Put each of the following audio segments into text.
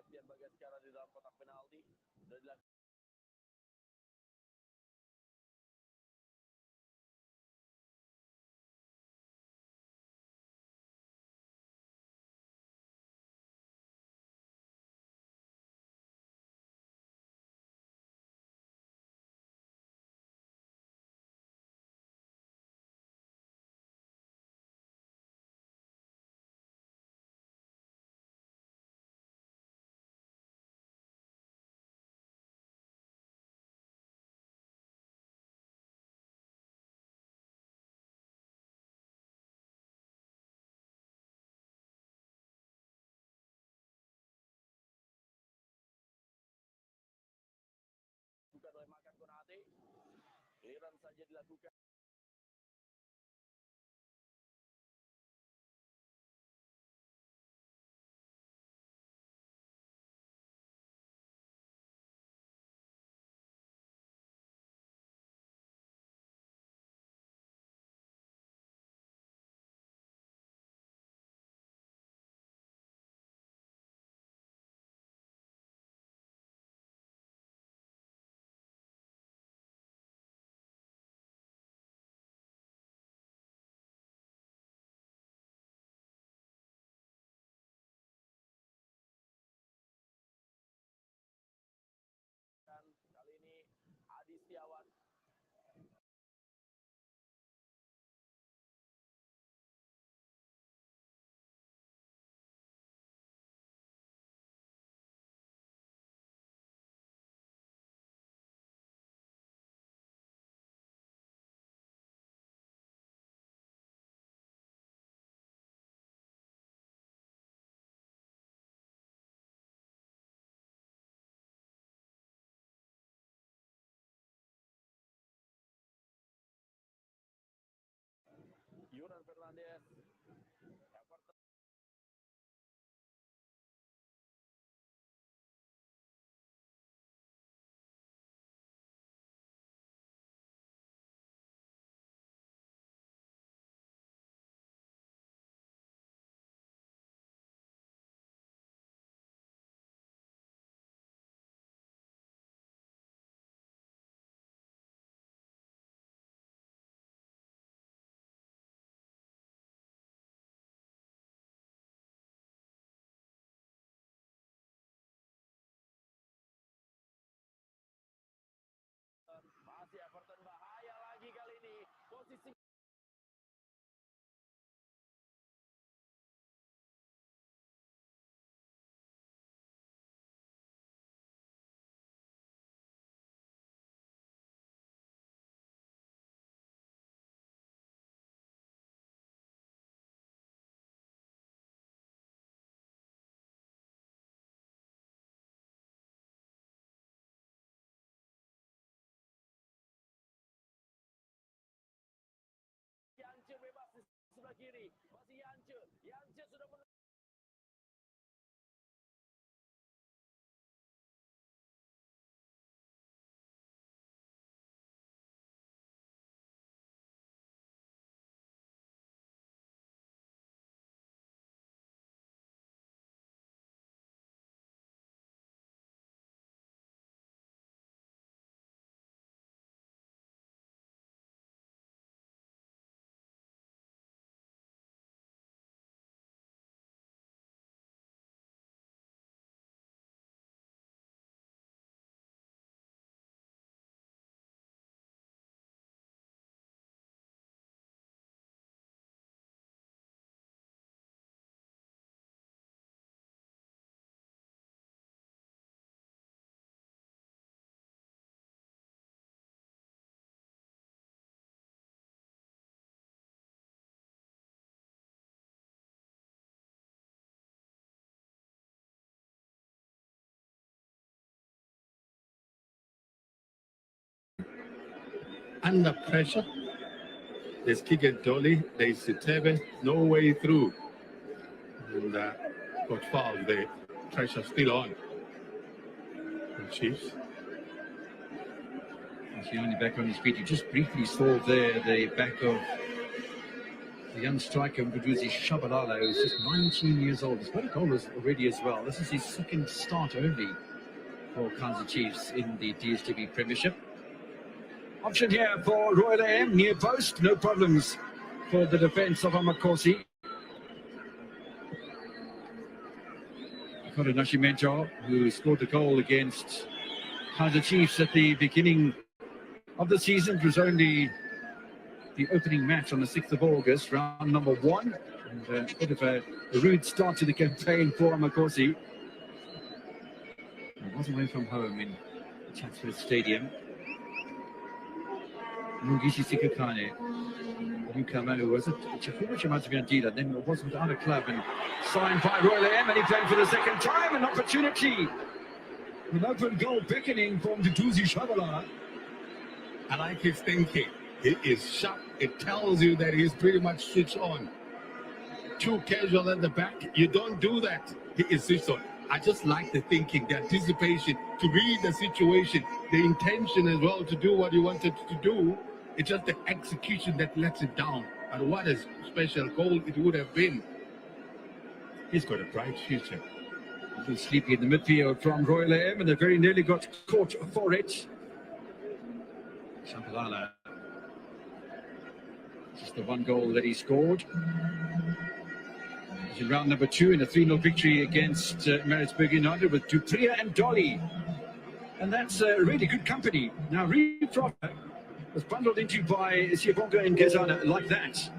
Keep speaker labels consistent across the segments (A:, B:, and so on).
A: Septian Bagaskara di dalam kotak penalti. Sudah dilakukan. Oleh Makan Konate, clearance saja dilakukan. Kali ini Adi Setiawan. Yuran Fernandez. Masih Everton bahaya lagi kali ini. Posisi Yance bebas di sebelah kiri. Masih Yance. Yance sudah
B: under pressure. There's Kigen there's Sitebe, no way through. And got fouled there. Pressure still on. The Chiefs.
C: He's only back on his feet. You just briefly saw there the back of the young striker, Mduduzi Shabalala, who's just 19 years old. He's got a goal already as well. This is his second start only for Kaizer Chiefs in the DStv Premiership. Option here for Royal AM, near post, no problems for the defence of Amakosi. Kodo Nascimento, who scored the goal against Kaizer Chiefs at the beginning of the season. It was only the opening match on the 6th of August, round number 1. And a bit of a rude start to the campaign for Amakosi. It was away from home in Chatsworth Stadium. Mungishi Sikakane, newcomer, was it? Chakuma might have been a dealer, then it was without a club and signed by Royal AM, and he played for the second time. An opportunity, an open goal beckoning from Mduduzi Shabalala.
B: I like his thinking. He is sharp. It tells you that he's pretty much switched on. Too casual at the back. You don't do that. He is switched on. I just like the thinking, the anticipation, to read the situation, the intention as well to do what he wanted to do. It's just the execution that lets it down. And what a special goal it would have been. He's got a bright future.
C: A little sleepy in the midfield from Royal AM, and they very nearly got caught for it. Shabalala, just the one goal that he scored. He's in round number 2 in a 3-0 victory against Maritzburg United with Dupria and Dolly. And that's really good company. Now, Reed Trotter was bundled into by Siyabonga and Gezana like that.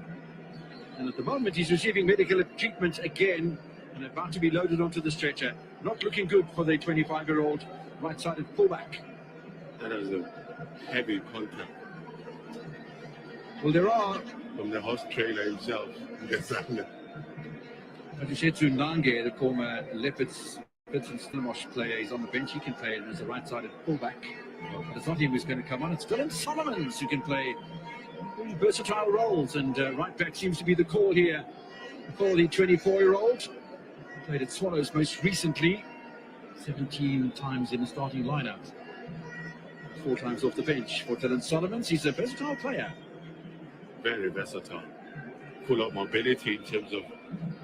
C: And at the moment, he's receiving medical treatment again and about to be loaded onto the stretcher. Not looking good for the 25-year-old right-sided fullback.
B: That is a heavy contact.
C: Well, there are...
B: From the horse trailer himself, Gezana.
C: Adushetsu Nange, the former Leopards and Stellenbosch player, is on the bench. He can play as a right-sided fullback. But it's not him who's going to come on. It's Dylan Solomons who can play versatile roles. And right back seems to be the call here for the 24-year-old. Played at Swallows most recently. 17 times in the starting lineup. 4 times off the bench for Dylan Solomons. He's a versatile player.
B: Very versatile. Full of mobility in terms of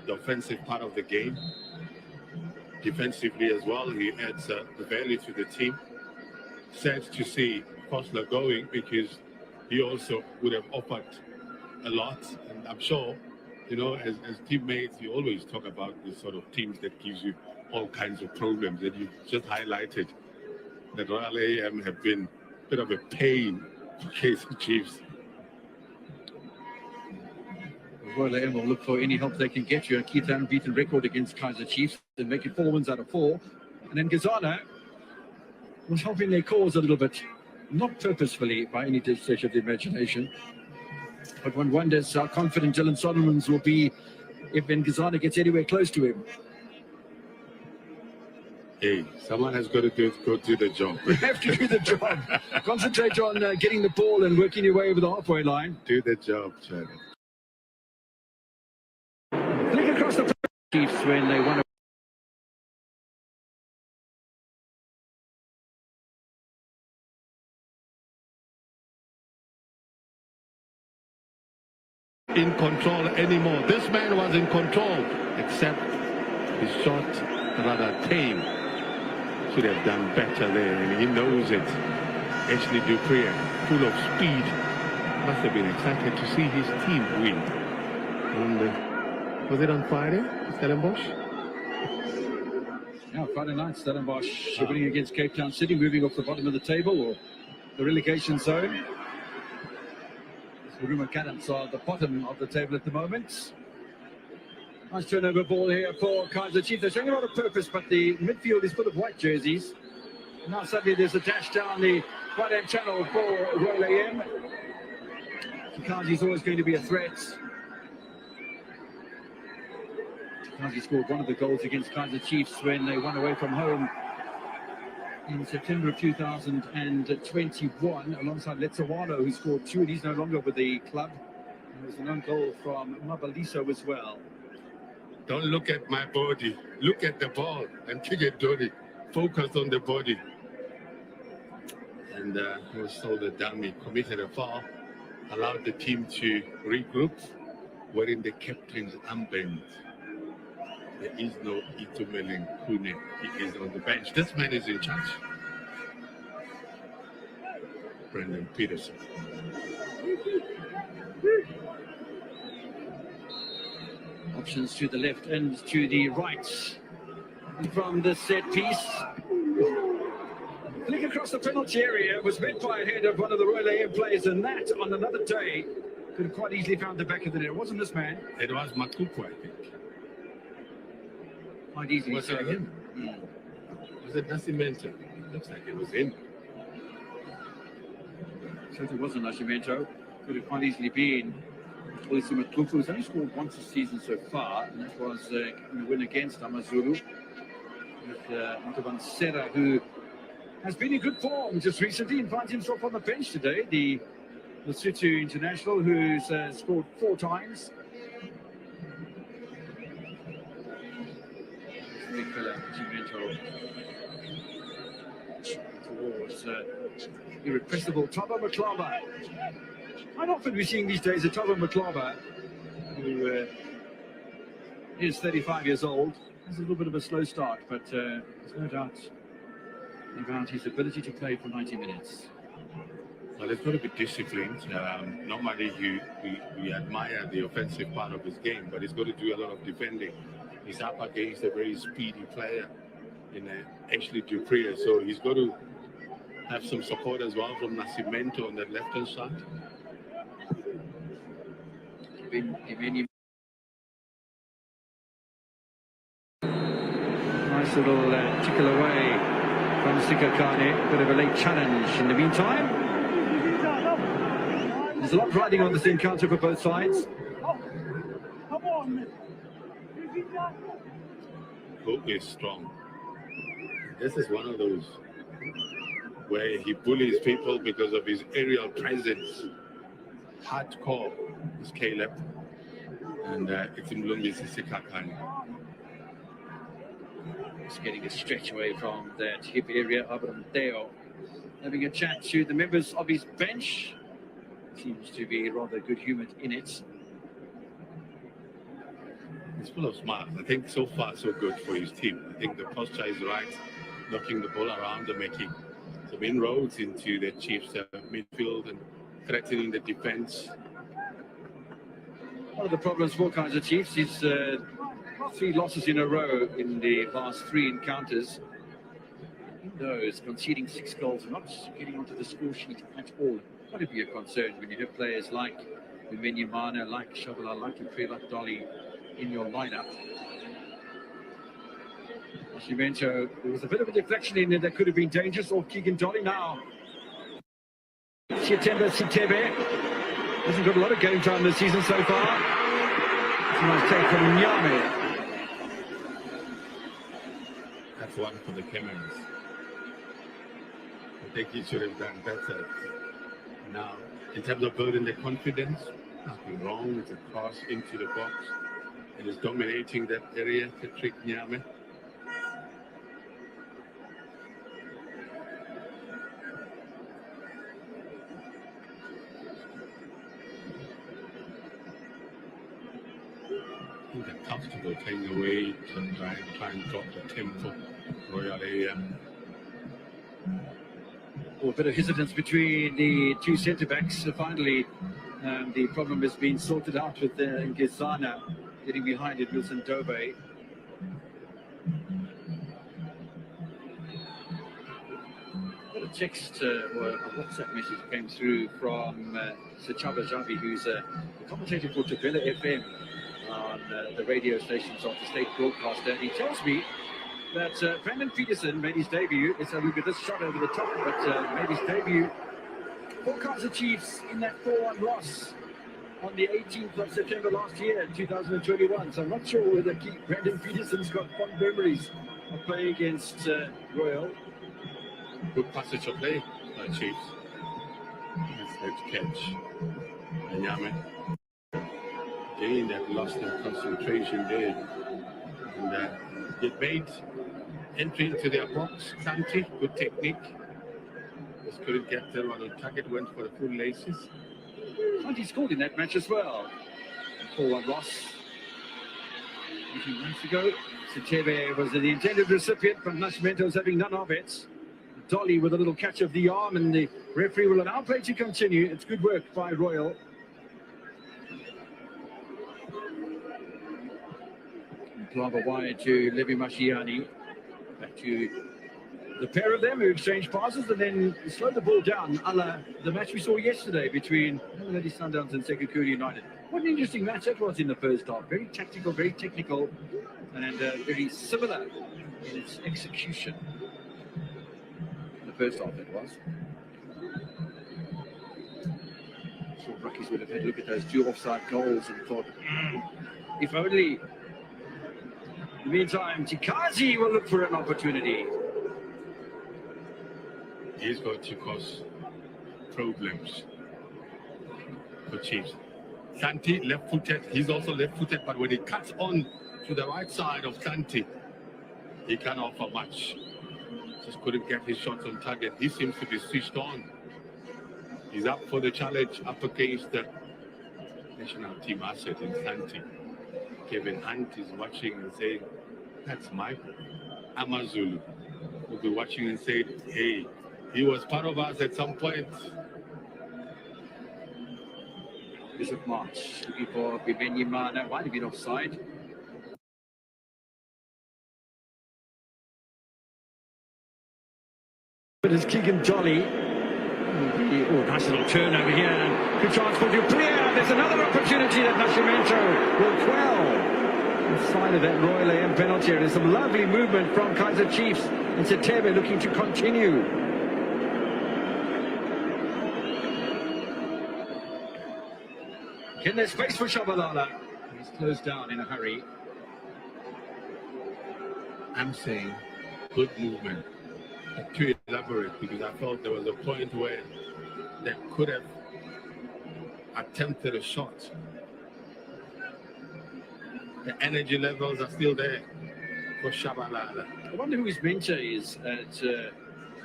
B: the offensive part of the game. Defensively as well, he adds the value to the team. Sad to see Kostler going, because he also would have offered a lot. And I'm sure, you know, as teammates, you always talk about the sort of teams that gives you all kinds of problems. And you just highlighted that Royal AM have been a bit of a pain for Kaizer Chiefs.
C: Royal AM will look for any help they can get you and keep that unbeaten record against Kaizer Chiefs and make it 4 wins out of 4. And then Gezana was helping their cause a little bit, not purposefully by any stretch of the imagination. But one wonders how confident Dylan Solomons will be if Gezana gets anywhere close to him.
B: Hey, someone has got to go do the job.
C: You have to do the job. Concentrate on getting the ball and working your way over the halfway line.
B: Do the job, Chad.
C: Flick across the Chiefs when they won.
B: In control anymore. This man was in control, except his shot rather tame. Should have done better there, and he knows it. Ashley Dupria, full of speed, must have been excited to see his team win. And was it on Friday, Stellenbosch?
C: Yeah, Friday night, Stellenbosch winning against Cape Town City, moving off the bottom of the table or the relegation zone. The Ruma Cannons are at the bottom of the table at the moment. Nice turnover ball here for Kaizer Chiefs. They're showing a lot of purpose, but the midfield is full of white jerseys. Now suddenly there's a dash down the right-hand channel for Royal AM. Chikazi is always going to be a threat. Chikazi scored one of the goals against Kaizer Chiefs when they won away from home in September of 2021, alongside Letsawano, who scored 2, and he's no longer with the club. There was an own goal from Mabaliso as well.
B: Don't look at my body. Look at the ball and kick it, Tony. Focus on the body. And he was told that Dami committed a foul, allowed the team to regroup. wearing the captain's armband. There is no Itumeleng Kune. He is on the bench. This man is in charge. Brendan Peterson.
C: Options to the left and to the right. From the set piece. Flick across the penalty area was met by a head of one of the Royal AM players, and that on another day could have quite easily found the back of the net. It wasn't this man.
B: It was Matupu, I think.
C: Quite easily.
B: Was it him? Was it Nascimento? Looks like it was him.
C: Certainly wasn't Nascimento. Could have quite easily been Olisi Matupu, who's only scored once this season so far, and that was in a win against Amazulu. With Antoine Serra, who has been in good form just recently and finds himself on the bench today. The Lesotho international, who's scored 4 times. Big fella, Nascimento, towards irrepressible Thabo Maklaba. Quite often we're seeing these days a Thabo Maklaba, who is 35 years old, has a little bit of a slow start, but there's no doubt about his ability to play for 90 minutes.
B: Well, he's got to be disciplined. Normally, you admire the offensive part of his game, but he's got to do a lot of defending. He's up against a very speedy player in Ashley Dupree, so he's got to have some support as well from Nascimento on that left-hand side.
C: Nice little tickle away from Sikakane. Bit of a late challenge in the meantime. There's a lot riding on this encounter for both sides.
B: Who is strong? This is one of those where he bullies people because of his aerial presence. Hardcore is Caleb, and it's Mlungi Sikakane.
C: Just getting a stretch away from that hip area. Abranteo having a chat to the members of his bench. Seems to be rather good-humoured in it.
B: He's full of smiles. I think so far so good for his team. I think the posture is right, knocking the ball around and making some inroads into the Chiefs' midfield and threatening the defence.
C: One of the problems for Kaizer Chiefs is 3 losses in a row in the last 3 encounters. Those conceding 6 goals, not getting onto the score sheet at all. Got to be a concern when you have players like Vimenyimana, like Shabala, like Dupree, like Dolly in your lineup. Nascimento, there was a bit of a deflection in there that could have been dangerous off Keegan Dolly. Now Sitemba Sitebe hasn't got a lot of game time this season so far. It's a nice take from Nyame.
B: That's one for the cameras. I think he should have done better. Now, in terms of building the confidence, nothing wrong with the cross into the box. It is dominating that area, Patrick Nyame. I think they're comfortable playing away to try and drop the tempo. Royal AM.
C: A bit of hesitance between the 2 centre-backs. Finally, the problem has been sorted out with Ngezana getting behind it, Wilson Dove. Got a text or a WhatsApp message came through from Sechaba Javi, who's a commentator for Tavella FM on the radio stations of the state broadcaster. And he tells me that Brendan Peterson made his debut. Let's have a look at this shot over the top, but made his debut for Kaizer Chiefs in that 4-1 loss on the 18th of September last year, 2021. So I'm not sure whether Brendan Peterson's got fond memories of playing against Royal.
B: Good passage of play by Chiefs. Let's catch. Anyame. Again, that lost their concentration there. And it made entry into their box. Santi, good technique. Just couldn't get there on the target, went for the full laces.
C: And he scored in that match as well. for Ross. 18 months ago, Sitebe was the intended recipient, but Nascimento's having none of it. Dolly with a little catch of the arm, and the referee will allow play to continue. It's good work by Royal. Plava wide to Levi Mashiani. Back to the pair of them who exchange passes and then slow the ball down, a la the match we saw yesterday between Lady Sundowns and Sekukuri United. What an interesting match that was in the first half. Very tactical, very technical, and very similar in its execution. In the first half, it was. So Rockies would have had a look at those two offside goals and thought, if only. In the meantime, Chikazi will look for an opportunity.
B: He's going to cause problems for Chiefs. Santi, left-footed. He's also left-footed, but when he cuts on to the right side of Santi, he can't offer much. Just couldn't get his shots on target. He seems to be switched on. He's up for the challenge, up against the national team asset in Santi. Kevin Hunt is watching and saying, that's Michael. Amazulu will be watching and saying, hey, he was part of us at some point.
C: Bishop March looking for Bibenyimana. Might have been offside. But it's Keegan Jolly. Oh, nice little turn over here. Good chance for Duplier. There's another opportunity that Nascimento will quell. Inside of that Royal AM penalty. There's some lovely movement from Kaizer Chiefs. And Sitebe looking to continue. Can there space for Shabalala? He's closed down in a hurry.
B: I'm saying good movement. To elaborate, because I felt there was a point where they could have attempted a shot. The energy levels are still there for Shabalala.
C: I wonder who his mentor is at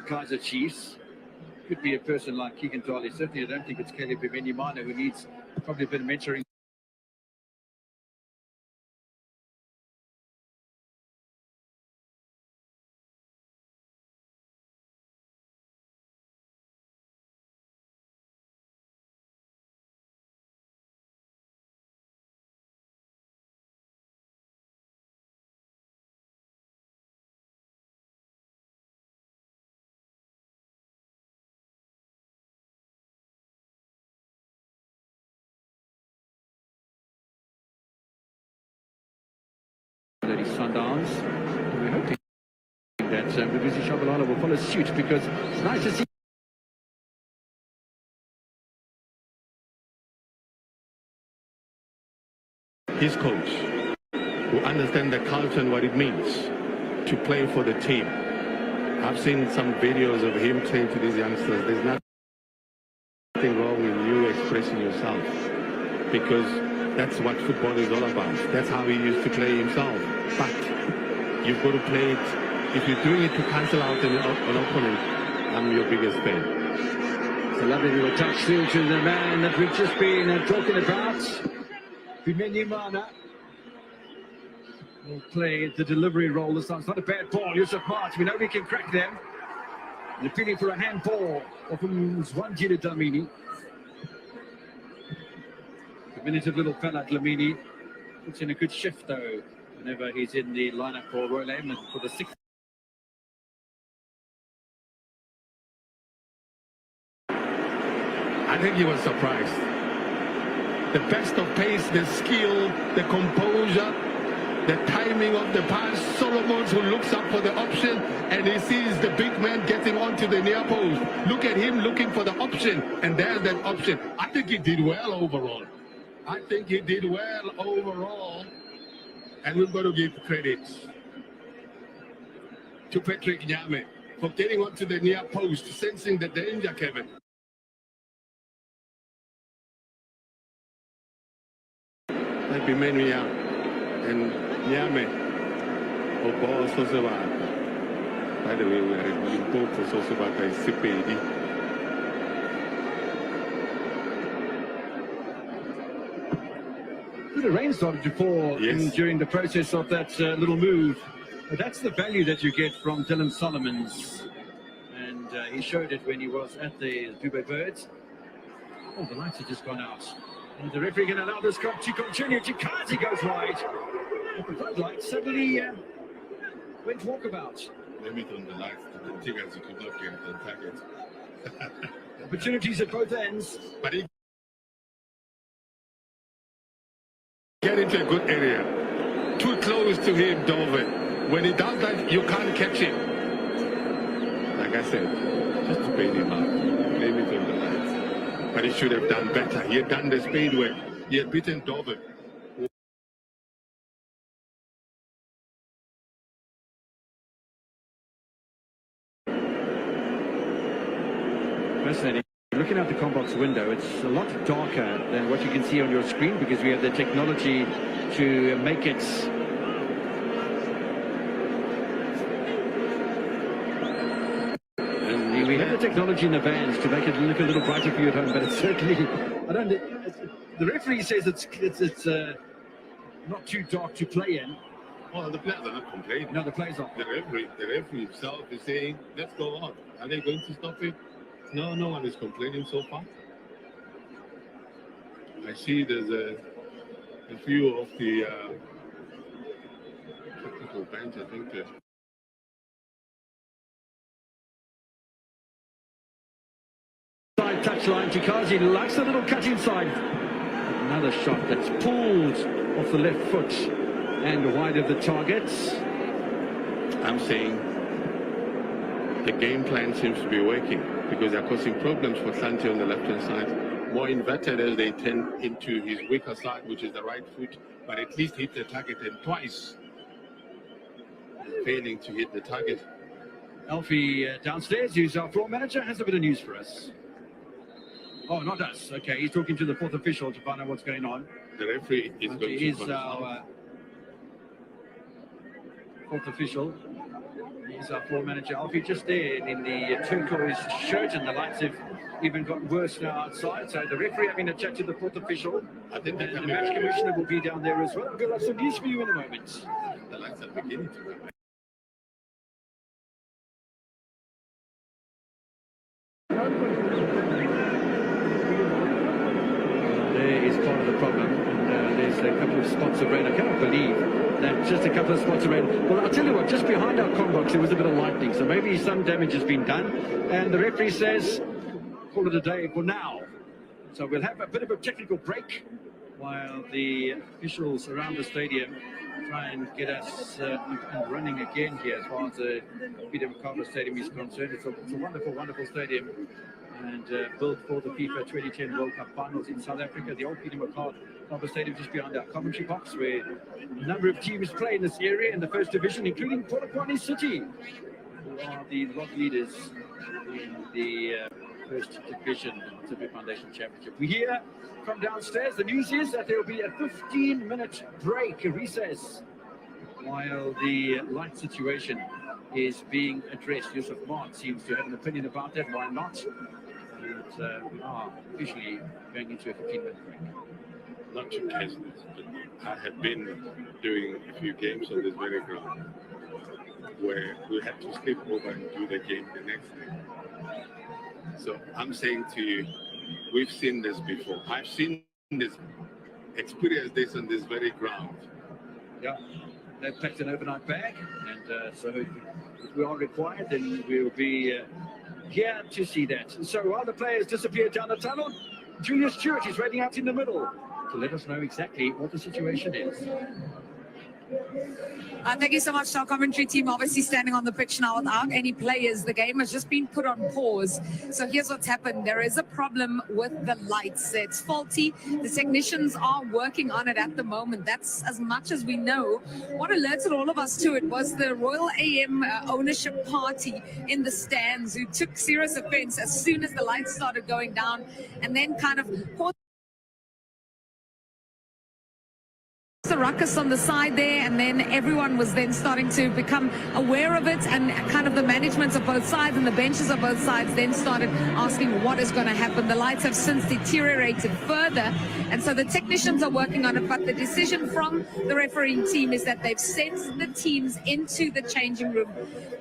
C: Kaizer Chiefs. Could be a person like Keegan Jolly. Certainly, I don't think it's Kelly Bibenyimana who needs probably a bit of mentoring. Lady Sundowns. We're hoping that Mbuzi Shabalala will follow suit, because it's nice to see.
B: His coach who understands the culture and what it means to play for the team. I've seen some videos of him saying to these youngsters, there's nothing wrong with you expressing yourself, because that's what football is all about. That's how he used to play himself. But you've got to play it. If you're doing it to cancel out an opponent, I'm your biggest fan.
C: It's a lovely little touch through to the man that we've just been talking about. Bibenyimana will play the delivery role this time. It's not a bad ball. Yusuf March, we know we can crack them. They're feeling for a handball of Mzwanjile Dlamini. Diminutive little fella, Dlamini. Puts in a good shift, though, whenever he's in the lineup for Royal Aim for the sixth.
B: I think he was surprised. The best of pace, the skill, the composure, the timing of the pass. Solomons, who looks up for the option and he sees the big man getting onto the near post. Look at him looking for the option, and there's that option. I think he did well overall. I think he did well overall, and we've got to give credit to Patrick Nyame for getting onto the near post, sensing the danger, Kevin. Bimenia and Nyame. Obo Soseba. By the way, we are in Limpopo, Soseba is CPD.
C: bit of rain started to fall during the process of that little move. But that's the value that you get from Dylan Solomons. And he showed it when he was at the Dubai Birds. Oh, the lights have just gone out. And the referee going to allow this to continue. Chikazi goes wide. But the floodlights suddenly went walkabout.
B: Limit on the lights to continue as you could not get the target.
C: Opportunities at both ends.
B: But he get into a good area. Too close to him, Dover. When he does that, you can't catch him. Like I said, just to bait him out. Blame it on the lights. But he should have done better. He had done the spade way. He had beaten Dover.
C: Fascinating. Looking out the Combox window, it's a lot darker than what you can see on your screen because we have the technology to make it we have the technology in the vans to make it look a little brighter for you at home, but it's certainly, the referee says it's not too dark to play in.
B: Well, the players are not complaining.
C: No, the players are.
B: The referee himself is saying, let's go on. Are they going to stop it? No, no one is complaining so far. I see there's a few of the technical bench, I think.
C: Touchline, Chikazi likes a little cut inside. Another shot that's pulled off the left foot and wide of the target.
B: I'm saying the game plan seems to be working because they're causing problems for Santi on the left-hand side. More inverted as they tend into his weaker side, which is the right foot, but at least hit the target and twice. Failing to hit the target.
C: Alfie downstairs, who's our floor manager, has a bit of news for us. Oh, not us. Okay, he's talking to the fourth official to find out what's going on.
B: The referee is going to
C: confirm. Our fourth official. He's our floor manager. Alfie just there in the turquoise shirt, and the lights have even got worse now outside. So the referee having a chat to the fourth official.
B: I think
C: and the match commissioner will be down there as well. We'll have some news for you in a moment.
B: The lights are beginning to go.
C: There is part of the problem, and there's a couple of spots of rain. I cannot believe that just a couple of spots of rain. Well, I'll tell you what, just behind our Combox there was a bit of lightning, so maybe some damage has been done, and the referee says call it a day for now. So we'll have a bit of a technical break while the officials around the stadium try and get us up and running again here as far as the PSM Makassar Stadium is concerned. It's a wonderful, wonderful stadium, and built for the FIFA 2010 World Cup finals in South Africa. The old PSM Makassar Stadium just behind our commentary box, where a number of teams play in this area in the first division, including Polokwane City, who are the lot leaders in the first division Pacific Foundation Championship. We hear from downstairs, the news is that there will be a 15-minute break, a recess, while the light situation is being addressed. Yusuf Mart seems to have an opinion about that. Why not? And we are officially going into a 15-minute break.
B: Not too casual, but I have been doing a few games on this very ground where we had to sleep over and do the game the next day. So I'm saying to you, we've seen this before. I've seen this, experienced this on this very ground.
C: Yeah, they've packed an overnight bag, and so if we are required, then we'll be here to see that. So while the players disappear down the tunnel, Julius Stewart is waiting out in the middle to let us know exactly what the situation is.
D: Thank you so much to our commentary team, obviously standing on the pitch now without any players. The game has just been put on pause. So here's what's happened. There is a problem with the lights. It's faulty. The technicians are working on it at the moment. That's as much as we know. What alerted all of us to it was the Royal AM ownership party in the stands, who took serious offense as soon as the lights started going down, and then kind of a ruckus on the side there, and then everyone was then starting to become aware of it, and kind of the management of both sides and the benches of both sides then started asking what is going to happen. The lights have since deteriorated further, and so the technicians are working on it, but the decision from the refereeing team is that they've sent the teams into the changing room.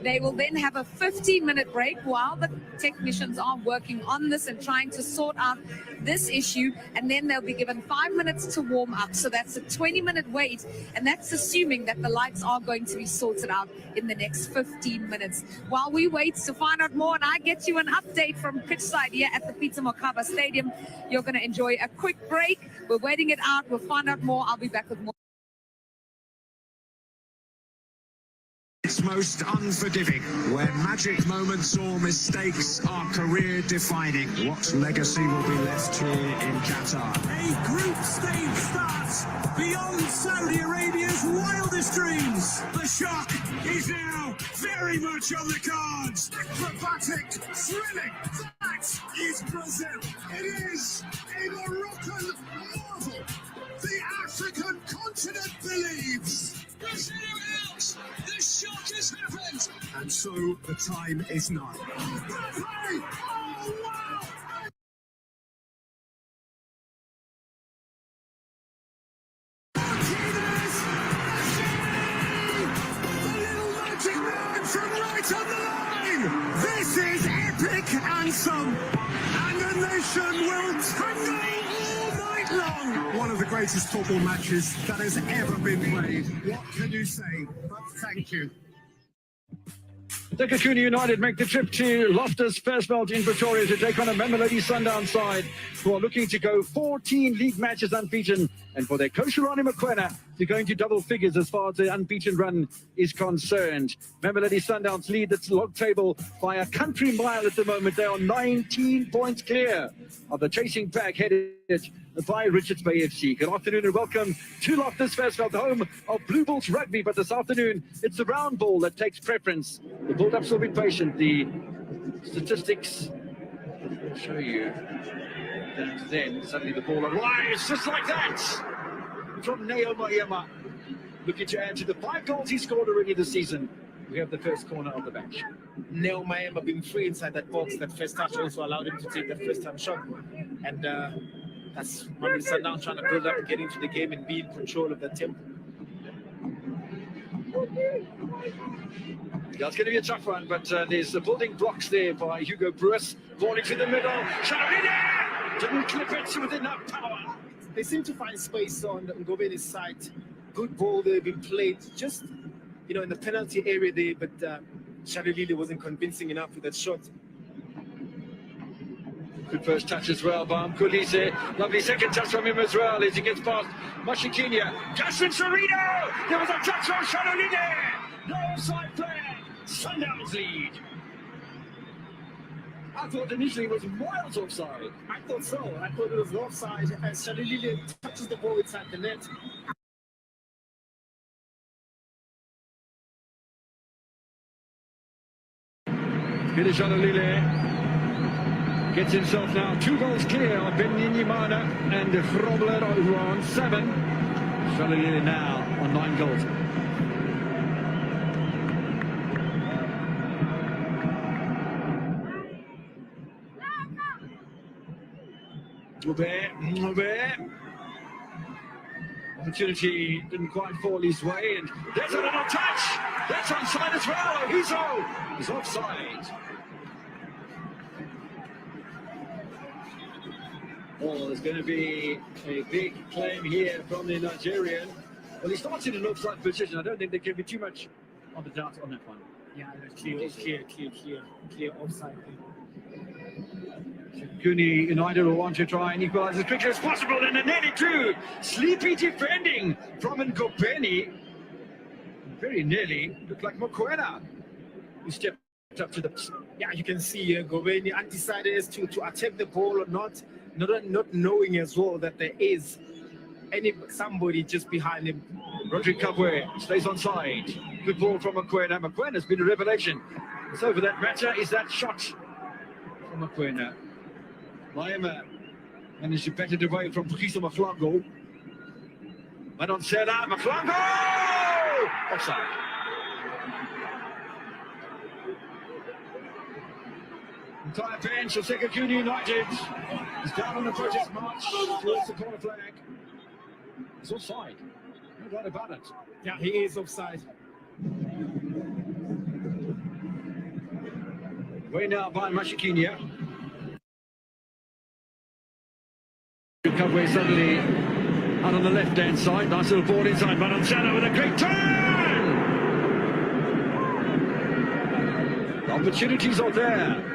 D: They will then have a 15-minute break while the technicians are working on this and trying to sort out this issue, and then they'll be given 5 minutes to warm up. So that's a 20-minute wait, and that's assuming that the lights are going to be sorted out in the next 15 minutes. While we wait to find out more, and I get you an update from pitch side here at the PSM Makassar Stadium, you're going to enjoy a quick break. We're waiting it out. We'll find out more. I'll be back with more.
E: It's most unforgiving, where magic moments or mistakes are career-defining. What legacy will be left here in Qatar?
F: A group stage starts beyond Saudi Arabia's wildest dreams. The shock is now very much on the cards. Acrobatic, thrilling, that is Brazil. It is a Moroccan marvel. The African continent believes. Brazil out! The shock has happened!
E: And so the time is now.
F: Oh, wow! The little magic man from right on the line! This is epic anthem! And the nation will tango all night long!
E: One of the greatest football matches that has ever been played. What can you say? But thank you.
C: Takakuni United make the trip to Loftus Versfeld in Pretoria to take on a Mamelodi Sundowns side who are looking to go 14 league matches unbeaten, and for their coach Ronnie Mokoena to go into double figures as far as the unbeaten run is concerned. Mamelodi Sundowns lead the log table by a country mile at the moment. They are 19 points clear of the chasing pack headed by Richards Bay FC. Good afternoon and welcome to Loftus Versfeld, the home of Blue Bulls rugby. But this afternoon, it's the round ball that takes preference. The build-ups will be patient. The statistics will show you that then suddenly the ball arrives just like that from Neo Mayema. Looking to add to the 5 goals he scored already this season. We have the first corner of the bench.
G: Neo Mayema being free inside that box, that first touch also allowed him to take that first time shot. And that's Mamelodi Sundowns trying to build up and get into the game and be in control of the tempo.
C: That's going to be a tough one, but there's the building blocks there by Hugo Bruce. Ball into the middle. Shalolina! Didn't clip it with enough power.
G: They seem to find space on Ngobeni's side. Good ball there being played just, you know, in the penalty area there, but Shalolina wasn't convincing enough with that shot.
C: Good first touch as well by Mkulise. Lovely second touch from him as well as he gets past Mashikinia. Justin Serino! There was a touch from Shalolina! No offside flag. Sundowns lead. I thought initially it was miles offside.
G: I thought so. I thought it was offside as Shalolina touches the ball inside the net.
C: Peter Shalolina gets himself now 2 goals clear of Benyimana and Grobler, who are on 7. Shalolina now on 9 goals. Mube. Opportunity didn't quite fall his way, and there's a little touch. That's onside as well. Ohizo is offside. Oh, there's going to be a big claim here from the Nigerian. Well, he starts in an offside position. I don't think there can be too much on the doubt on that one.
G: Yeah, clear offside.
C: Kuni United will want to try and equalize as quickly as possible, and a nearly true. Sleepy defending from Ngobeni. Very nearly looked like Mokoena, who stepped up to the...
G: Yeah, you can see Ngobeni undecided as to attack the ball or not knowing as well that there is somebody just behind him.
C: Rodrigo Kabwe stays on side. Good ball from Mokoena. Mokwena's been a revelation. So for that matter is that shot from Mokoena. Mayema managed to bat it away from Pukiso Maflango. Nusantara, Maflango! Offside. Entire bench of Sekakuni United is down on the protest march towards the corner flag. It's offside. No doubt about it.
G: Yeah, he is offside.
C: Way now by Mashikinia. Recovery suddenly out on the left-hand side. Nice little ball inside. Nusantara with a great turn! The opportunities are there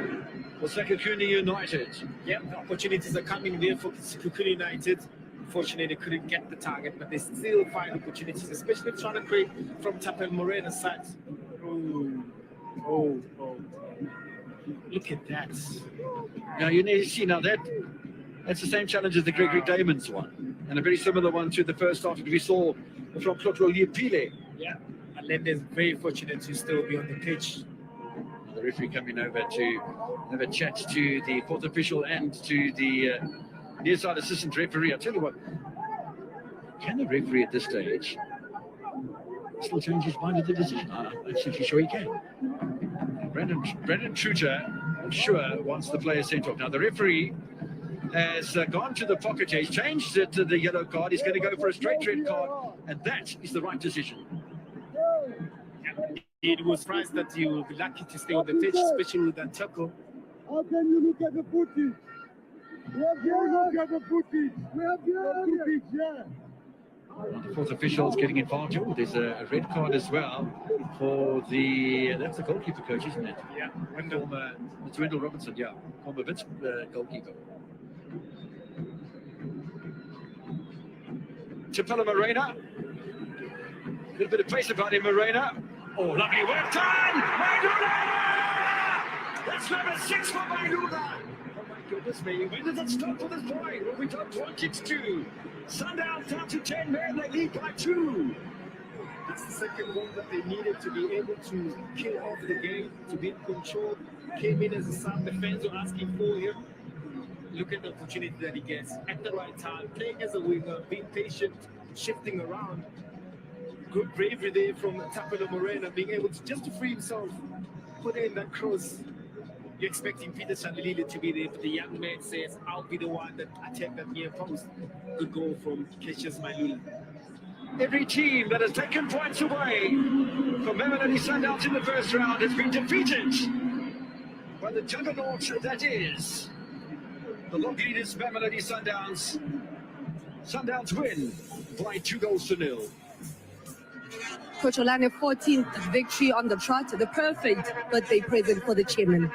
C: for Sekakuni United.
G: Yeah, the opportunities are coming there for Sekakuni United. Unfortunately, they couldn't get the target, but they still find opportunities, especially trying to create from Tapel Morena's side. Oh. Look at that.
C: Now, you need to see now that's the same challenge as the Gregory Damon's one, and a very similar one to the first half that we saw from Klotro Liepile.
G: Yeah, and then they're very fortunate to still be on the pitch.
C: The referee coming over to have a chat to the fourth official and to the near side assistant referee. I'll tell you what, can the referee at this stage still change his mind of the decision? I'm absolutely sure he can. Brendan Truter, I'm sure, wants the player sent off. Now, the referee has gone to the pocket. He's changed it to the yellow card. He's going to go for a straight red card, and that is the right decision.
G: It was surprised that you will be lucky to stay on the pitch, especially with that tackle.
H: How can you look at the footage? We have look at the footage. We have the footage, yeah.
C: The fourth official is getting involved. Oh, there's a red card as well for that's the goalkeeper coach, isn't it?
G: Yeah,
C: it's Wendell Robinson, yeah. Former Vince goalkeeper. Tapela Morena. A little bit of pace about him, Morena. Oh, lovely work done! Maidula! That's number 6 for Maidula! Oh my goodness me, when does it stop for this boy? Well, we don't want it to. Sundown down to 10 men, they lead by 2.
G: That's the second goal that they needed to be able to kill off the game, to be in control. Came in as a sub, the fans were asking for him. Look at the opportunity that he gets at the right time, playing as a winger, being patient, shifting around. Good bravery there from Tapela Morena, being able to just to free himself, put in that cross. You're expecting Peter Shalilile to be there, but the young man says, I'll be the one that attack that near post. Good goal from Cassius Mailula.
C: Every team that has taken points away from Mamelodi Sundowns in the first round has been defeated by the juggernaut that is the log leaders, Mamelodi Sundowns. Sundowns win by 2-0.
I: Coach Olane, 14th victory on the trot, the perfect birthday present for the chairman.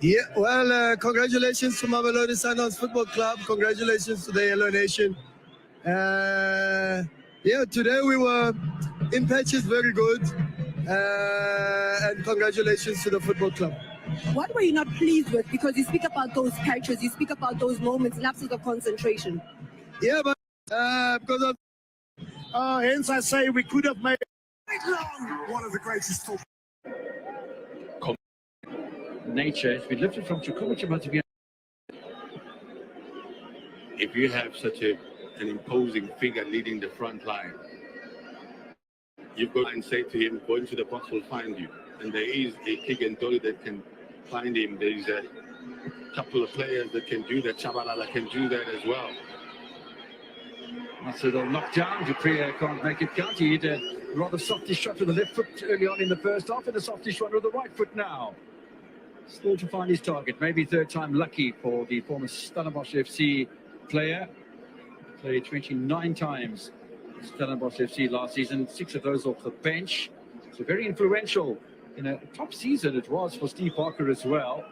H: Yeah, well, congratulations to Mamelodi Sundowns Football Club. Congratulations to the Yellow Nation. Yeah, today we were in patches very good. And congratulations to the football club.
I: What were you not pleased with? Because you speak about those patches, you speak about those moments, lapses of concentration.
H: Yeah, but because of hence I say we could have made one of the greatest talk.
C: Nature has been lifted from Chukwuemeka, but to be
B: If you have such an imposing figure leading the front line, you go and say to him, go into the box, we'll find you. And there is a kick and dolly that can find him. There is a couple of players that can do that. Chabalala can do that as well.
C: that's a little knockdown. Dupree can't make it count. He hit a rather softish shot with the left foot early on in the first half, and a softish one with the right foot now. Still to find his target. Maybe third time lucky for the former Stellenbosch FC player. Played 29 times Stellenbosch FC last season, 6 of those off the bench. So very influential in a top season it was for Steve Parker as well.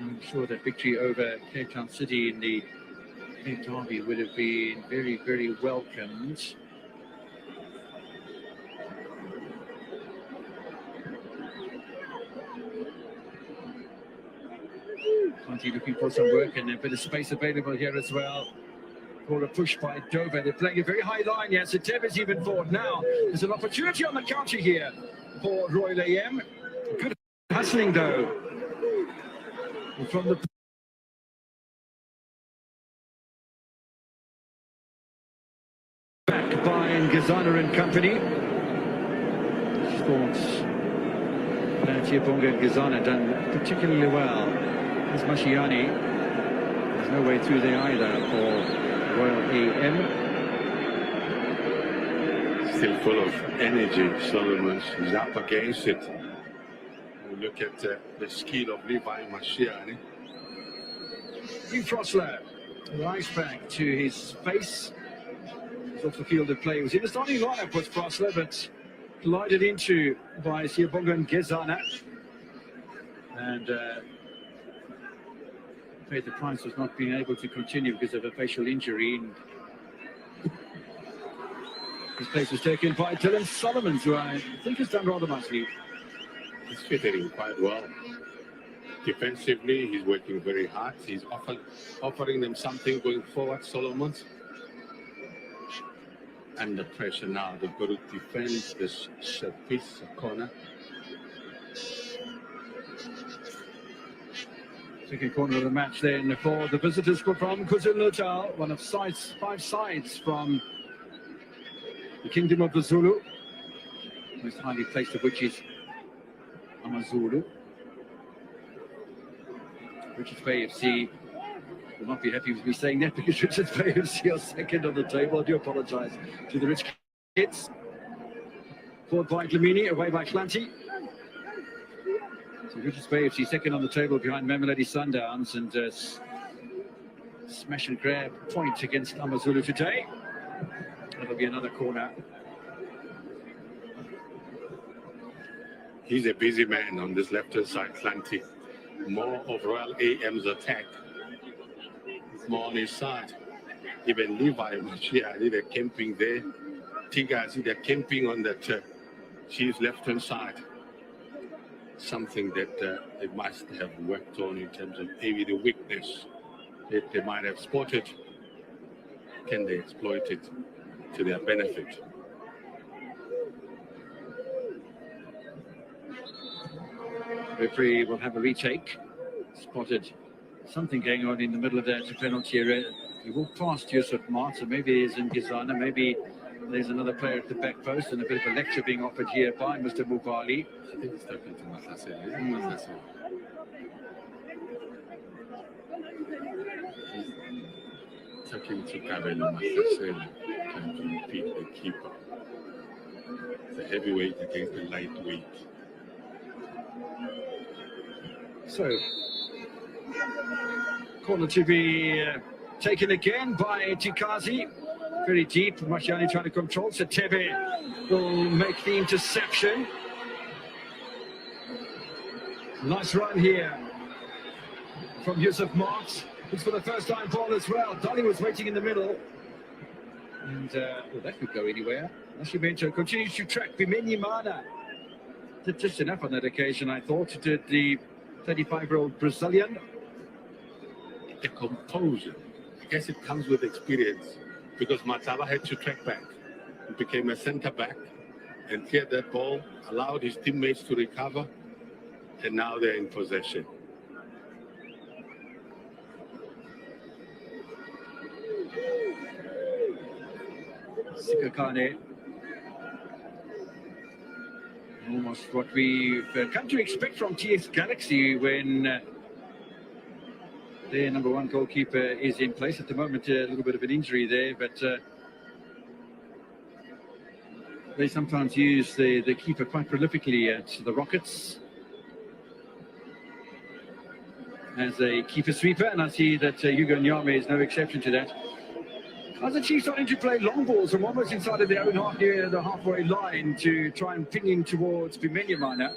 C: I'm sure that victory over Cape Town City in the Cape Derby would have been very, very welcomed. Conti looking for some work and a bit of space available here as well. For a push by Dover. They're playing a very high line. Yes, Tev is even forward now. There's an opportunity on the counter here for Royal AM. Good hustling though from the Gazana and company. Thoughts that Siyabonga Gazana done particularly well. As Mashiani, there's no way through there either for Royal AM.
B: Still full of energy, Solomon. He's up against it. You look at the skill of Levi Mashiani.
C: Frosler, right back to his face. He's off the field of play. He was in the starting lineup with Frosler, but collided into by Siyabonga and Gezana. And paid the price of not being able to continue because of a facial injury. And his place was taken by Dylan Solomon, who I think has done rather nicely.
B: He's fitting in quite well. Defensively, he's working very hard. He's offering them something going forward, Solomon. Under pressure now, they've got to defend this set piece, corner.
C: Second corner of the match then for the visitors from KwaZulu-Natal, one of 5 sides from the Kingdom of the Zulu, most highly placed of which is AmaZulu. Richards Bay FC will not be happy with me saying that because Richards Bay FC are second on the table. I do apologise to the rich kids. Forward by Glamini, away by Clanty. So Richards Bay FC second on the table behind Mamelodi Sundowns, and smash and grab point against AmaZulu today. That'll be another corner.
B: He's a busy man on this left-hand side, Clanty. More of Royal AM's attack. It's more on his side. Even Levi Mashiani, they're camping there. Tigazi, they're camping on that Chiefs left-hand side. Something that they must have worked on in terms of maybe the weakness that they might have spotted. Can they exploit it to their benefit?
C: Referee will have a retake. Spotted something going on in the middle of that penalty area. He walked past Yusuf Mart, so maybe he's in Gizana, maybe there's another player at the back post, and a bit of a lecture being offered here by Mr. Mubali.
B: I think he's talking to Makassar. He's talking to Kabelo Makassar, trying to repeat the keeper. It's a heavyweight against a lightweight.
C: So, corner to be taken again by Tikazi. Very deep, Mashiani trying to control. So Tebe will make the interception. Nice run here from Yusuf Marks. It's for the first time ball as well. Dolly was waiting in the middle. And well, that could go anywhere. Nascimento continues to track Bimenyimana. Did just enough on that occasion, I thought, did the 35-year-old Brazilian.
B: The composure. I guess it comes with experience, because Mataba had to track back. He became a centre-back and cleared that ball, allowed his teammates to recover, and now they're in possession.
C: Sikakane. Almost what we've come to expect from TS Galaxy when their number one goalkeeper is in place. At the moment, a little bit of an injury there, but they sometimes use the keeper quite prolifically at the Rockets as a keeper sweeper, and I see that Hugo Nyame is no exception to that. As the Chiefs starting to play long balls from almost inside of their own half, near the halfway line, to try and ping in towards Bimenyimana.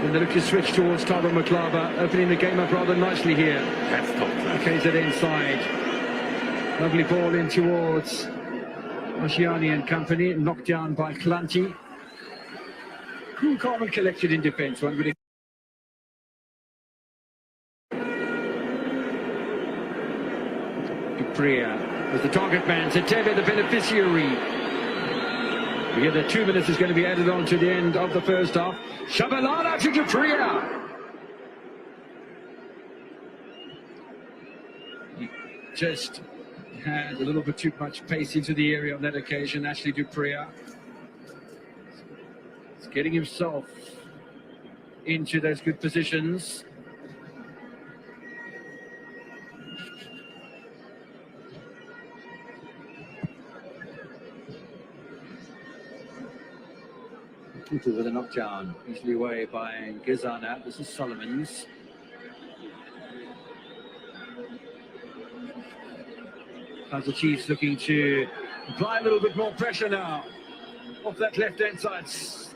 C: And they look to switch towards Tabo Maklaba, opening the game up rather nicely here.
B: That's top class.
C: KZN side. Lovely ball in towards Mashiani and company, knocked down by Clanty. Cool, calm and collected in defence. One would Dupria was the target man. Setebe the beneficiary. We hear that 2 minutes is going to be added on to the end of the first half. Shabalala to Dupria. just had a little bit too much pace into the area on that occasion. Ashley Duprea is getting himself into those good positions. Tutu with a knockdown, easily away by Gizana. This is Solomons. Kaizer Chiefs looking to apply a little bit more pressure now. Off that left-hand side,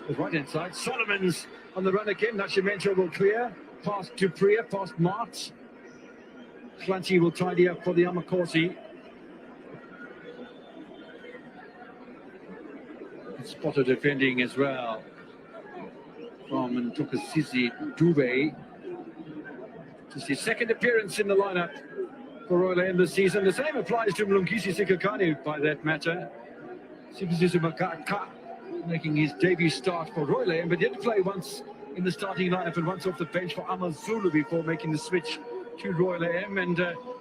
C: the right-hand side. Solomons on the run again. Nascimento will clear. Past Duprea, past Mart. Clancy will tidy up for the Amakosi. Spotted defending as well from Ntukasizi Dube. Just his second appearance in the lineup for Royal AM this season. The same applies to Mlungisi Sikakane, by that matter. Sibusiso Makaka making his debut start for Royal AM, but did play once in the starting lineup and once off the bench for Amazulu before making the switch to Royal AM. And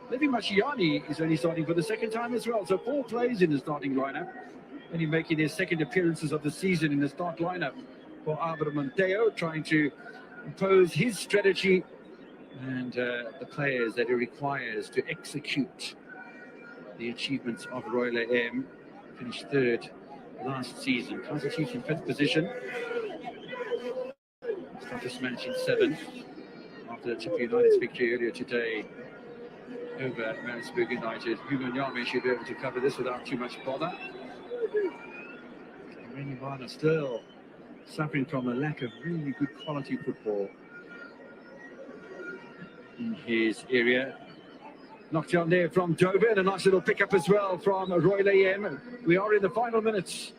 C: Levi Mashiani is only starting for the second time as well. So 4 plays in the starting lineup, and he's making his second appearances of the season in the start lineup for Álvaro Monteo, trying to impose his strategy and the players that he requires to execute the achievements of Royal AM. Finished 3rd last season. Kaizer Chiefs in 5th position. Status match in 7th after the Chippa United's victory earlier today over Maritzburg United. Hugo Nyame should be able to cover this without too much bother. Renimana still suffering from a lack of really good quality football in his area. Knocked down there from Dover, and a nice little pickup as well from Royal AM. We are in the final minutes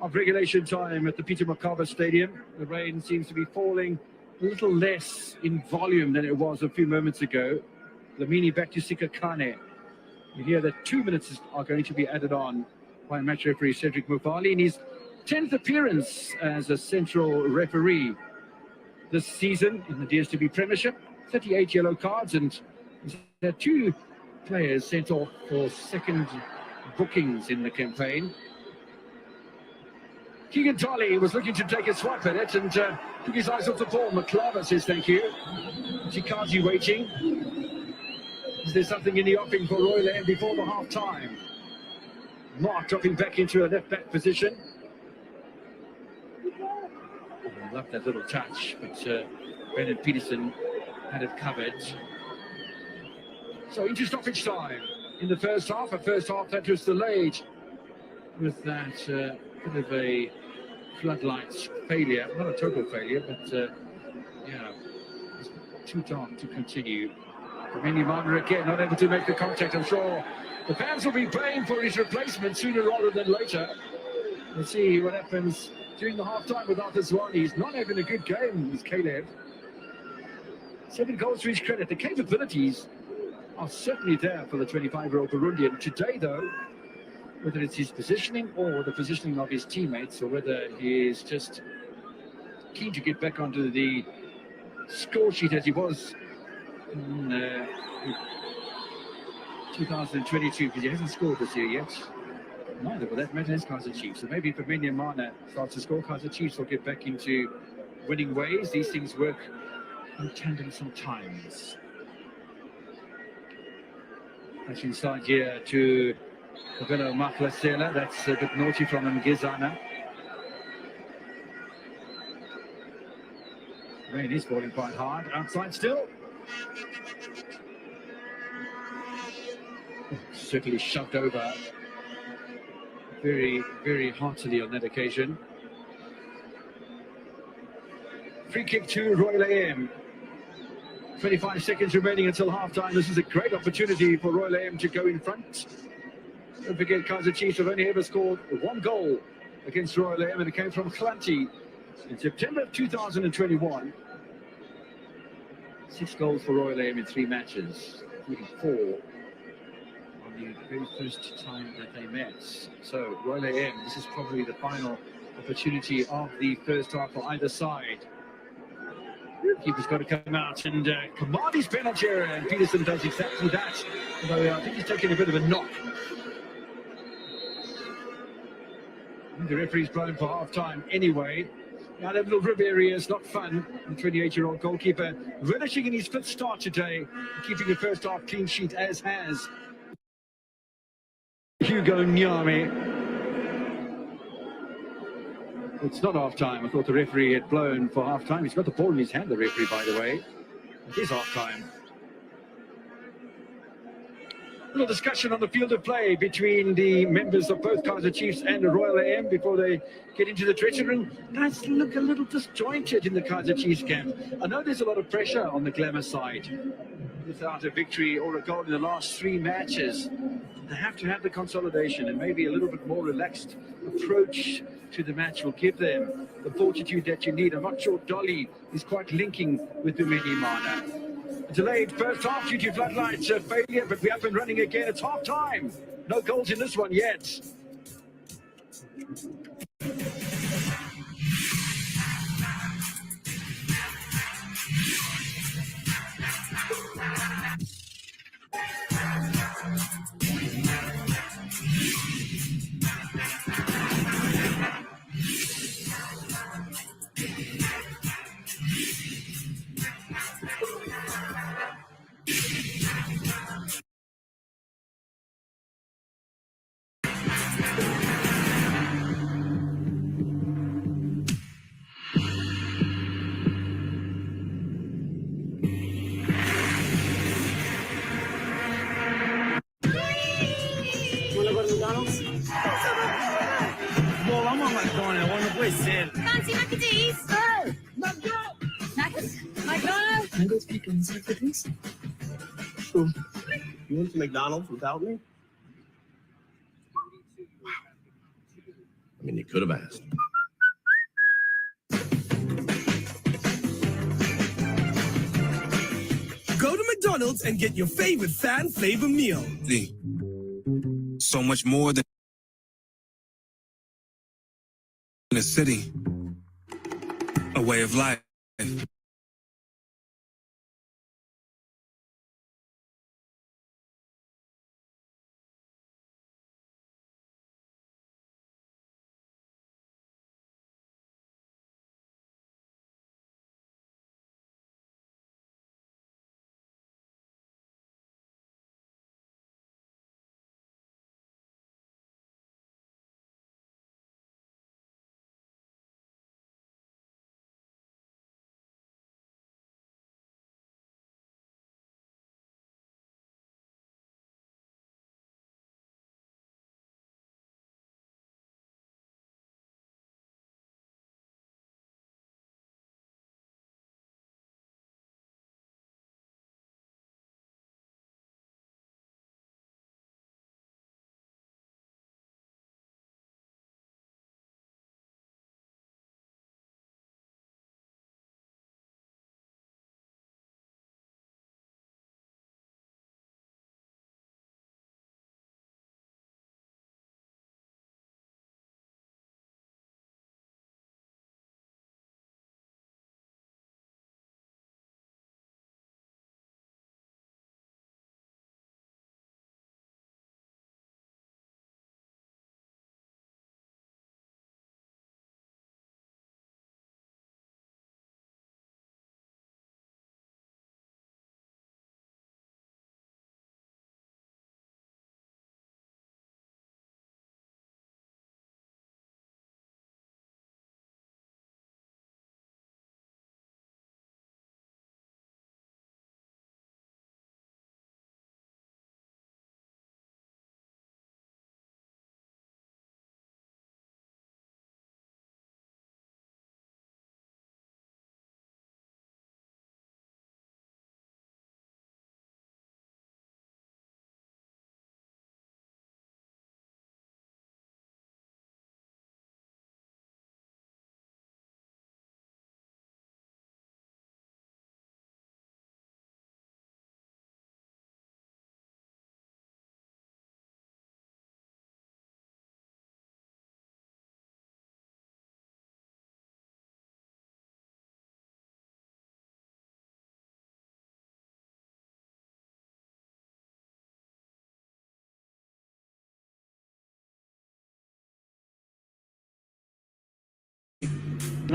C: of regulation time at the Peter Makassar Stadium. The rain seems to be falling a little less in volume than it was a few moments ago. Lamini back to Sikakane. You hear that 2 minutes are going to be added on by match referee Cedric Mufali in his 10th appearance as a central referee this season in the DSTV Premiership. 38 yellow cards, and there are 2 players sent off for second bookings in the campaign. Keegan Tolley was looking to take a swipe at it and took his eyes off the ball. McClava says thank you. Chikazi waiting. Is there something in the offing for Royal AM before the half-time? Mark dropping back into a left-back position. I love that little touch, but Brendan Peterson had it covered. So into stoppage time in the first half. A first half that was delayed with that bit of a floodlights failure. Not a total failure, but yeah, it's too dark to continue. Renimana again, not able to make the contact. I'm sure the fans will be praying for his replacement sooner rather than later. We'll see what happens during the half-time with Arthur Zwane. He's not having a good game, is Caleb. 7 goals to his credit. The capabilities are certainly there for the 25-year-old Burundian. Today, though, whether it's his positioning or the positioning of his teammates, or whether he is just keen to get back onto the score sheet as he was in 2022, because he hasn't scored this year yet. Neither, for that matter, is Kaizer Chiefs. So maybe if Renimana starts to score, Kaizer Chiefs will get back into winning ways. These things work in tandem sometimes. That's inside here to Velo Maklasela. That's a bit naughty from Ngizana. Rain is falling quite hard. Outside still. Certainly shoved over very, very heartily on that occasion. Free kick to Royal AM. 25 seconds remaining until half-time. This is a great opportunity for Royal AM to go in front. Don't forget, Kaizer Chiefs have only ever scored 1 goal against Royal AM, and it came from Clanty in September of 2021. 6 goals for Royal AM in 3 matches, including 4 on the very first time that they met. So Royal AM, this is probably the final opportunity of the first half for either side. Keeper's got to come out and command his penalty area, and Peterson does exactly that. Although I think he's taking a bit of a knock. The referee's blown for half-time anyway. Now that little rib area is not fun. The 28-year-old goalkeeper relishing in his 5th start today, keeping the first half clean sheet, as has Hugo Nyame. It's not half-time. I thought the referee had blown for half-time. He's got the ball in his hand, the referee, by the way. It is half-time. A little discussion on the field of play between the members of both Kaizer Chiefs and the Royal AM before they get into the dressing room. Does look a little disjointed in the Kaizer Chiefs camp. I know there's a lot of pressure on the Glamour side. Without a victory or a goal in the last 3 matches, they have to have the consolidation, and maybe a little bit more relaxed approach to the match will give them the fortitude that you need. I'm not sure Dolly is quite linking with Dumeni Mana. Delayed first half due to floodlights failure, but we're up and running again. It's half time. No goals in this one yet.
F: Well, I'm on McDonald's. I want to play Sid.
J: Fancy mac and cheese?
F: Hey, McDonald's.
J: McDonald's?
F: Mango's pecans, mac and cheese. So, you went to McDonald's without me?
K: I mean, you could have asked.
F: Go to McDonald's and get your favorite fan flavor meal.
E: So much more than a city, a way of life.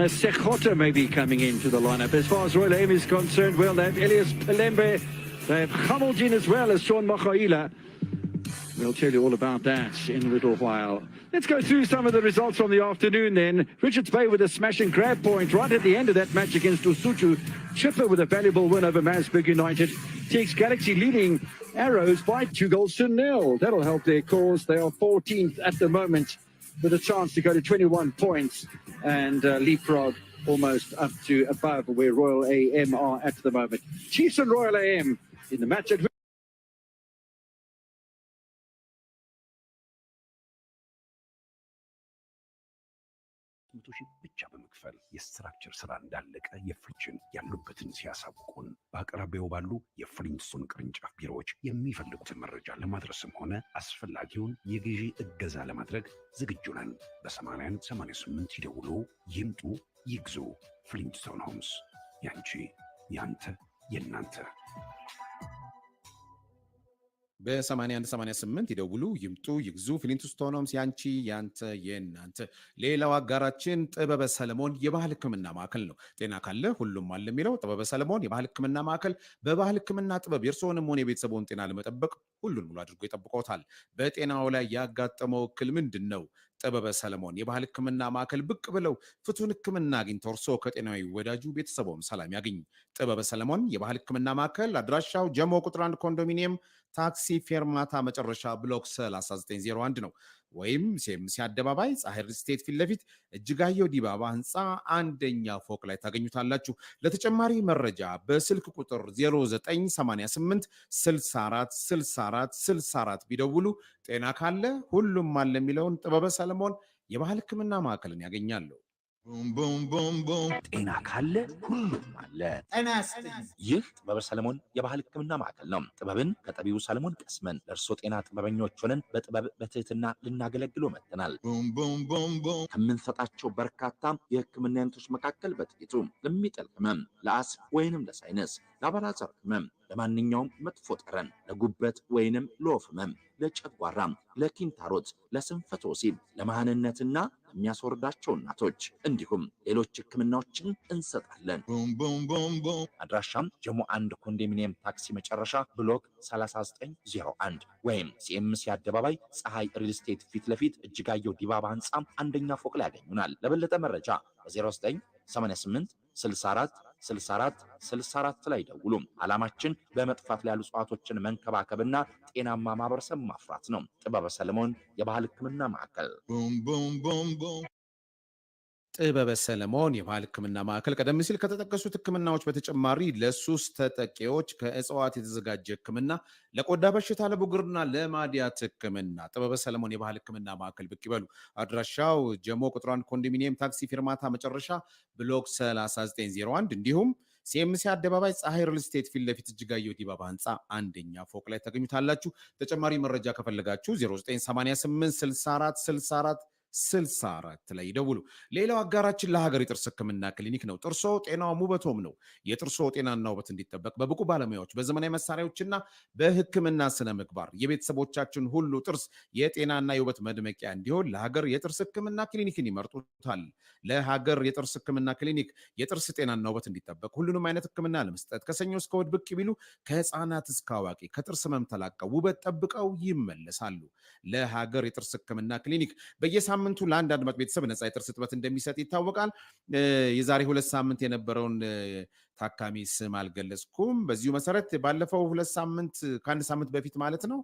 C: Sekota may be coming into the lineup. As far as Royal Aim is concerned, well, they have Elias Pelembe, they have Hamilton as well as Sean Makhaila. We'll tell you all about that in a little while. Let's go through some of the results from the afternoon then. Richards Bay with a smash and grab point right at the end of that match against Lesotho. Chipper with a valuable win over Maritzburg United. TX Galaxy leading Arrows by 2-0. That'll help their cause. They are 14th at the moment with a chance to go to 21 points and leapfrog almost up to above where Royal AM are at the moment. Chiefs and Royal AM in the match at
K: ብቻ በመክፈል የስትራክቸር ስራ እንዳለቀ የፍሪጅን ያሉበትን ሲያሳውቁን በአቅራቢያው ባሉ የፍሊንትስቶን ቅርንጫፍ ቢሮዎች የሚፈልጉትን መረጃ ለማድረስም ሆነ አስፈላጊውን የግዢ እገዛ ለማድረግ ዝግጁ ነን። በ8188 ይደውሉ፣ ይምጡ፣ ይግዙ። ፍሊንትስቶን ሆምስ ያንቺ፣ ያንተ፣ የናንተ።
L: በ8188 ይደውሉ፣ ይምጡ፣ ይግዙ። ፍሊንትስቶን ሆምስ ያንቺ፣ ያንተ፣ የናንተ። ሌላው አጋራችን ጥበበ ሰለሞን የባህል ሕክምና ማዕከል ነው። ጤና ካለ ሁሉም አለ የሚለው ጥበበ ሰለሞን የባህል ሕክምና ማዕከል በባህል ሕክምና ጥበብ የእርስዎንም ሆነ የቤተሰቦን ጤና ለመጠበቅ ሁሉን ሙሉ አድርጎ ይጠብቆታል። በጤናው ላይ ያጋጠመው እክል ምንድን ነው? ጥበበ ሰለሞን የባህል ሕክምና ማዕከል ብቅ ብለው ፍቱን ሕክምና አግኝተው እርስዎ ከጤናዊ ወዳጁ ቤተሰቦም ሰላም ያገኝ። ጥበበ ሰለሞን የባህል ሕክምና ማዕከል አድራሻው ጀሞ ቁጥር 1 ኮንዶሚኒየም ታክሲ ፌርማታ መጨረሻ ብሎክ 3901 ነው። ወይም ሲኤምሲ አደባባይ ፀሐይ ሪል ስቴት ፊት ለፊት እጅጋየሁ ዲባባ ህንፃ አንደኛ ፎቅ ላይ ታገኙታላችሁ። ለተጨማሪ መረጃ በስልክ ቁጥር 0988 64 64 64 ቢደውሉ ጤና ካለ ሁሉም አለ የሚለውን ጥበበ ሰለሞን የባህል ሕክምና ማዕከልን ያገኛሉ።
K: ጤና ካለ ሁሉም አለ። ይህ ጥበበ ሰለሞን የባህል ሕክምና ማዕከል ነው። ጥበብን ከጠቢቡ ሰለሞን ቀስመን ለእርሶ ጤና ጥበበኞች ሆነን በጥበብ በትህትና ልናገለግሎ መጥተናል። ከምንሰጣቸው በርካታ የሕክምና አይነቶች መካከል በጥቂቱ ለሚጥል ህመም፣ ለአስም ወይንም ለሳይነስ፣ ለአባላዘር ህመም፣ ለማንኛውም መጥፎ ጠረን፣ ለጉበት ወይንም ለወፍ ህመም፣ ለጨጓራ፣ ለኪንታሮት፣ ለስንፈተ ወሲብ፣ ለመሃንነትና ለሚያስወርዳቸው እናቶች እንዲሁም ሌሎች ህክምናዎችን እንሰጣለን። አድራሻም ጀሞ 1 ኮንዶሚኒየም ታክሲ መጨረሻ ብሎክ 3901 ወይም ሲኤምሲ አደባባይ ፀሐይ ሪል ስቴት ፊት ለፊት እጅጋየሁ ዲባባ ህንፃ አንደኛ ፎቅ ላይ ያገኙናል። ለበለጠ መረጃ በ0988 64 64 64 ላይ ደውሉ። ዓላማችን በመጥፋት ላይ ያሉ እጽዋቶችን መንከባከብና ጤናማ ማህበረሰብ ማፍራት ነው። ጥበበ ሰለሞን የባህል ሕክምና ማዕከል።
L: ጥበበ ሰለሞን የባህል ሕክምና ማዕከል ቀደም ሲል ከተጠቀሱት ሕክምናዎች በተጨማሪ ለሱስ ተጠቂዎች ከእጽዋት የተዘጋጀ ሕክምና፣ ለቆዳ በሽታ፣ ለብጉርና ለማዲያት ሕክምና ጥበበ ሰለሞን የባህል ሕክምና ማዕከል ብቅ ይበሉ። አድራሻው ጀሞ ቁጥር 1 ኮንዶሚኒየም ታክሲ ፊርማታ መጨረሻ ብሎክ 3901 እንዲሁም ሲኤምሲ አደባባይ ፀሐይ ሪል ስቴት ፊት ለፊት እጅጋየሁ ዲባባ ህንፃ አንደኛ ፎቅ ላይ ታገኙታላችሁ። ተጨማሪ መረጃ ከፈለጋችሁ 0988 64 64 64 ላይ ይደውሉ። ሌላው አጋራችን ለሀገር የጥርስ ህክምና ክሊኒክ ነው። ጥርሶ ጤናውም ውበቶም ነው። የጥርሶ ጤናና ውበት እንዲጠበቅ በብቁ ባለሙያዎች በዘመናዊ መሳሪያዎችና በህክምና ስነ ምግባር የቤተሰቦቻችን ሁሉ ጥርስ የጤናና የውበት መድመቂያ እንዲሆን ለሀገር የጥርስ ህክምና ክሊኒክን ይመርጡታል። ለሀገር የጥርስ ህክምና ክሊኒክ የጥርስ ጤናና ውበት እንዲጠበቅ ሁሉንም አይነት ህክምና ለመስጠት ከሰኞ እስከ እሑድ ብቅ ቢሉ ከህፃናት እስከ አዋቂ ከጥርስ ህመም ተላቀው ውበት ጠብቀው ይመለሳሉ። ለሀገር የጥርስ ህክምና ክሊኒክ በየሳምንቱ ለአንድ አድማጭ ቤተሰብ ነፃ የጥርስ እጥበት እንደሚሰጥ ይታወቃል። የዛሬ 2 ሳምንት የነበረውን ታካሚ ስም አልገለጽኩም። በዚሁ መሰረት ባለፈው 2 ሳምንት ከአንድ ሳምንት በፊት ማለት ነው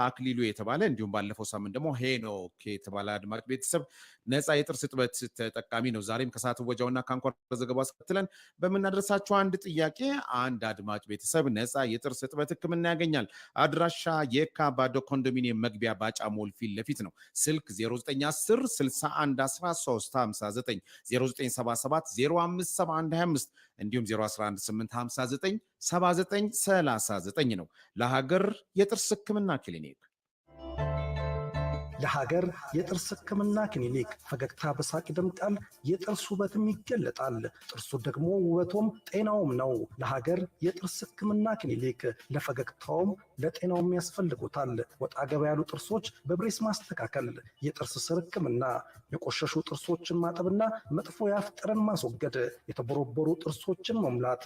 L: አክሊሉ የተባለ እንዲሁም ባለፈው ሳምንት ደግሞ ሄኖክ የተባለ አድማጭ ቤተሰብ ነፃ የጥርስ እጥበት ተጠቃሚ ነው። ዛሬም ከሰዓት ወጃውና ከአንኳር ዘገባ አስከትለን በምናደርሳቸው አንድ ጥያቄ አንድ አድማጭ ቤተሰብ ነፃ የጥርስ እጥበት ህክምና ያገኛል። አድራሻ የካ ባዶ ኮንዶሚኒየም መግቢያ ባጫ ሞል ፊት ለፊት ነው። ስልክ 0910 61 13 59 0977 057125 እንዲሁም 011859 7939 ነው። ለሀገር የጥርስ ህክምና ክሊኒክ
M: ለሀገር የጥርስ ህክምና ክሊኒክ ፈገግታ በሳቅ ይደምቃል፣ የጥርስ ውበትም ይገለጣል። ጥርሱ ደግሞ ውበቶም ጤናውም ነው። ለሀገር የጥርስ ህክምና ክሊኒክ ለፈገግታውም ለጤናውም ያስፈልጉታል። ወጣ ገባ ያሉ ጥርሶች በብሬስ ማስተካከል፣ የጥርስ ስር ህክምና፣ የቆሸሹ ጥርሶችን ማጠብና መጥፎ የአፍ ጠረን ማስወገድ፣ የተቦረቦሩ ጥርሶችን መሙላት፣